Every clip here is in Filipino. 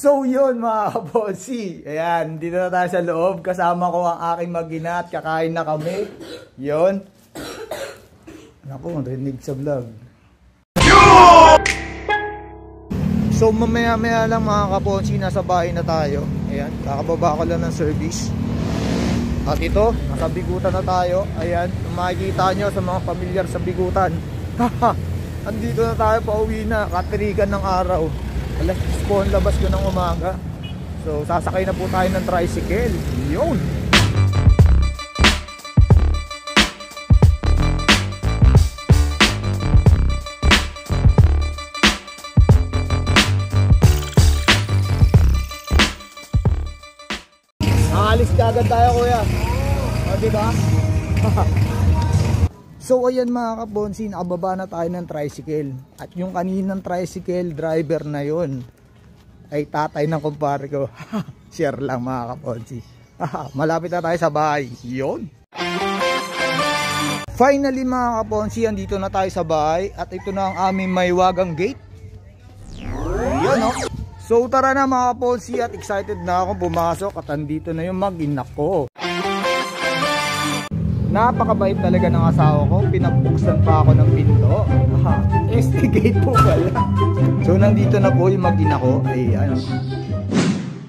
So yun mga kaponsi, ayan, dito na tayo sa loob, kasama ko ang aking mag-ina at kakain na kami, yun. Naku, rinig sa vlog. So mamaya lang mga kaponsi, nasa bahay na tayo, ayan, kakababa ko lang ng service. At ito, nasa Bigutan na tayo, ayan, makikita nyo sa mga pamilyar sa Bigutan. Haha, andito na tayo, pauwi na, katirigan ng araw. Alas 10 po ang labas ko ng umaga. So sasakay na po tayo ng tricycle. Yun. Aalis kagad tayo kuya. O diba? So ayan mga kabonsi, nakababa na tayo ng tricycle. At yung kaninang tricycle driver na yon ay tatay ng kumpare ko. Share lang mga kabonsi. Malapit na tayo sa bahay. Yun. Finally mga kabonsi, andito na tayo sa bahay. At ito na ang aming Maywagang gate. Yun o. So tara na mga kabonsi, at excited na ako pumasok. At andito na yung mag-ina ko. Napakabait talaga ng asawa ko. Pinabuksan pa ako ng pinto. ST gate po pala. So nandito na po yung mag-ina ko. Ayan.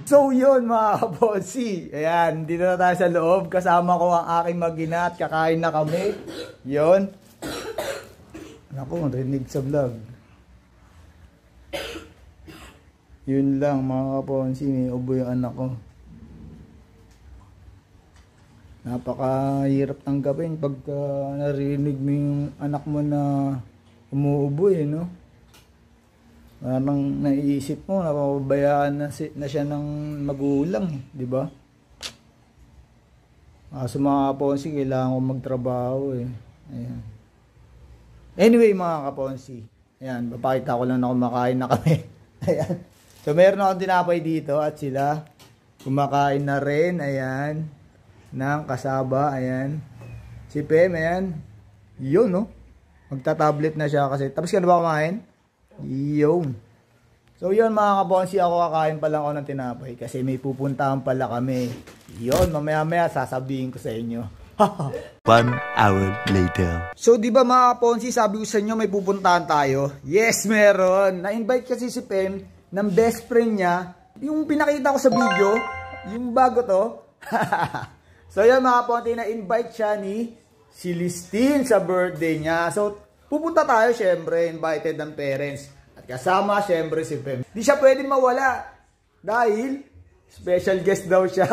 So yun mga kaponsi, ayan, dito na tayo sa loob. Kasama ko ang aking mag-ina at kakain na kami. Yun. Naku, rinig sa vlog. Yun lang mga kaponsi, may ubo yung anak ko. Napakahirap tanggapin pagka narinig mo yung anak mo na umuubo no? Parang naiisip mo, napapabayaan na siya ng magulang di ba? Sa mga kaponsi, kailangan ko magtrabaho Ayan. Anyway mga kaponsi, ayan, papakita ko lang na kumakain na kami. Ayan. So meron akong tinapay dito at sila kumakain na rin, ayan. Ng kasaba, ayan. Si Pem, ayan. Yun, no? Magta-tablet na siya kasi. Tapos ka na ba kumain? Yun. So, yun mga kabonsi, ako kakain pa lang ako ng tinapay kasi may pupuntahan pala kami. Yun, mamaya-maya sasabihin ko sa inyo. 1 hour later. So, di ba mga kabonsi, sabi ko sa inyo may pupuntahan tayo? Yes, meron. Na-invite kasi si Pem ng best friend niya. Yung pinakita ko sa video, yung bago to. So yan mga ponti, na-invite siya ni Celestine sa birthday niya. So pupunta tayo syempre, invited ng parents. At kasama syempre si Pem. Di siya pwedeng mawala dahil special guest daw siya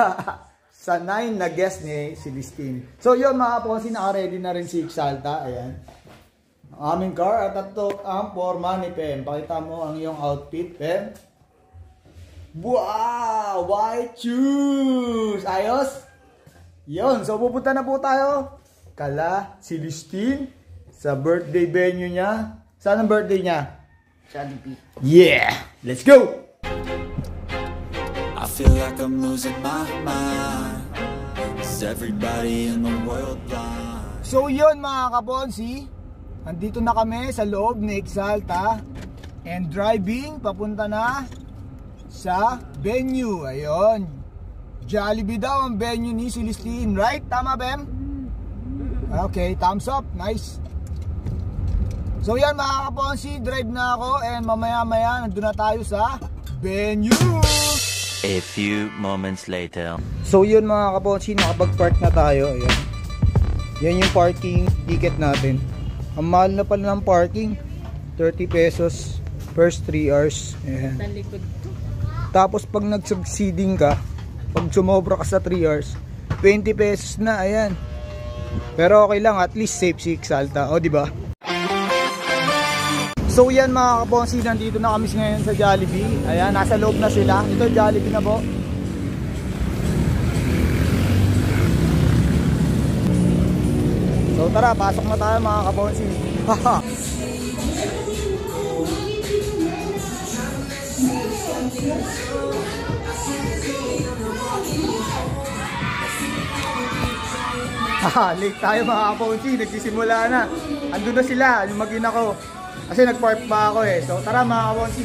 sa 9 na guest ni Celestine. So yun mga ponti, naka-ready na rin si Exalta. Ayan. Ang aming car at ito ang forma ni Pem. Pakita mo ang iyong outfit, Pem. Wow! White shoes! Ayos! Yun, so pupunta na po tayo kala Celestine sa birthday venue niya. Saan ang birthday niya? Jollibee. Yeah! Let's go! I feel like I'm losing my mind. Is everybody in the world blind? So yun mga kabonsi, andito na kami sa loob ni Exalta and driving papunta na sa venue. Ayun. Jollibee daw ang venue ni Celestine, right? Tama, Bem? Okay, thumbs up. Nice. So yan mga kaponsi, drive na ako and mamaya-maya nandun na tayo sa venue. A few moments later. So yun mga kaponsi, nakapag-park na tayo. Ayan. Yan yung parking ticket natin. Ang mahal na pala ng parking, 30 pesos first 3 hours. Ayan. Tapos pag nag-succeeding ka, pag sumobra ka sa 3 hours, 20 pesos na, ayan. Pero okay lang, at least safe si Exalta, o diba? So yan mga kabonsi, nandito na kami ngayon sa Jollibee. Ayan, nasa loob na sila. Ito Jollibee na po. So tara, pasok na tayo mga kabonsi. Haha. Late tayo mga kaponsi, nagsisimula na. Andun na sila, yung mag-ina ko. Kasi nag-park pa ako So tara mga kaponsi.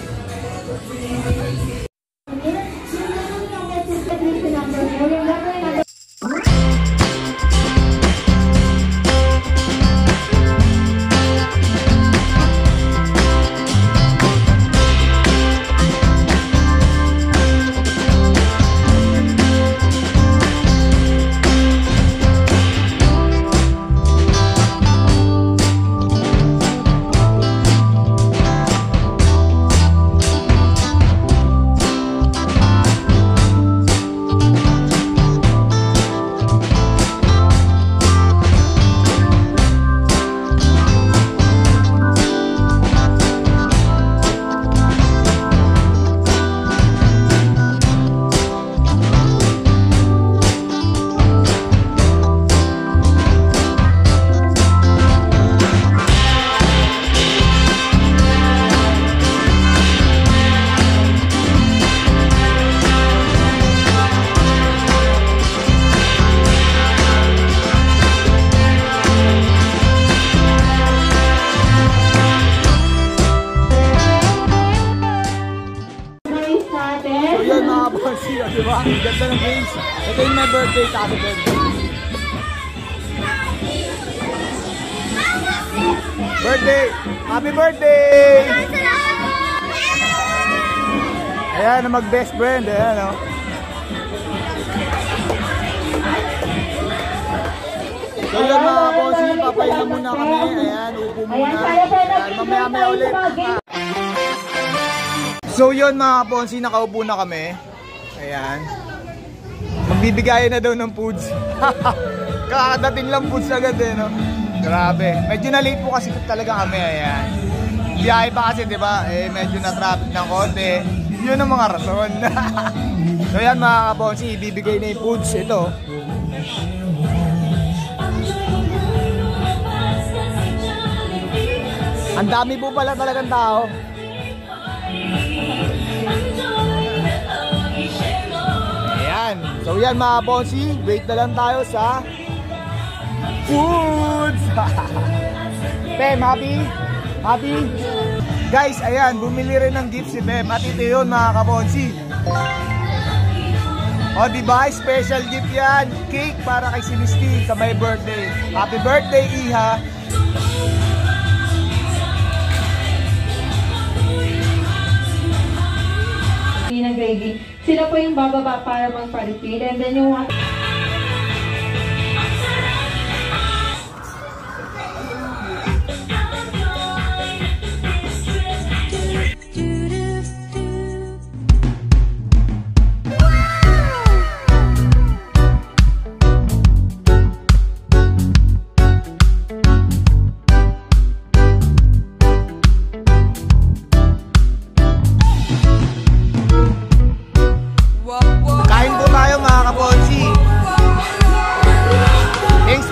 Diba? Ang ganda ng games. Ito yung my birthday sa akin. Birthday! Happy birthday! Ayan, na mag-best friend. Ayan, o. So yun mga bossing, papahinga muna kami. Ayan, upo muna. Ayan, mamaya ulit. So yun mga bossing, nakaupo na kami. Ayan. Magbibigayan na daw ng foods. Kakadating lang foods agad eh, no? Grabe. Medyo na late po kasi talaga kami. Ayan. Biyahe pa kasi, di ba? Eh, medyo na traffic ng konti. Yun ang mga rason. So yan mga kabonsi, ibibigay na yung foods. Ito. Ang dami po pala talagang tao. So yan mga bossy, wait na lang tayo sa foods. Pem, happy? Happy? Guys, ayan, bumili rin ng gift si Pem. At ito yun mga kabonsi. O diba, special gift yan. Cake para kay si Misty sa my birthday. Happy birthday, Iha. Ng grading. Sila po yung bababa para mag-participate and then yung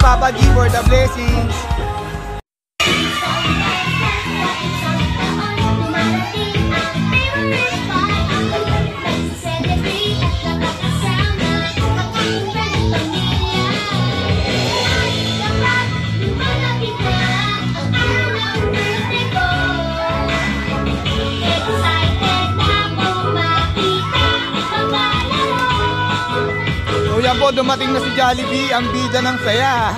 Papa G for the blessings. Yan po, dumating na si Jollibee, ang bida ng saya.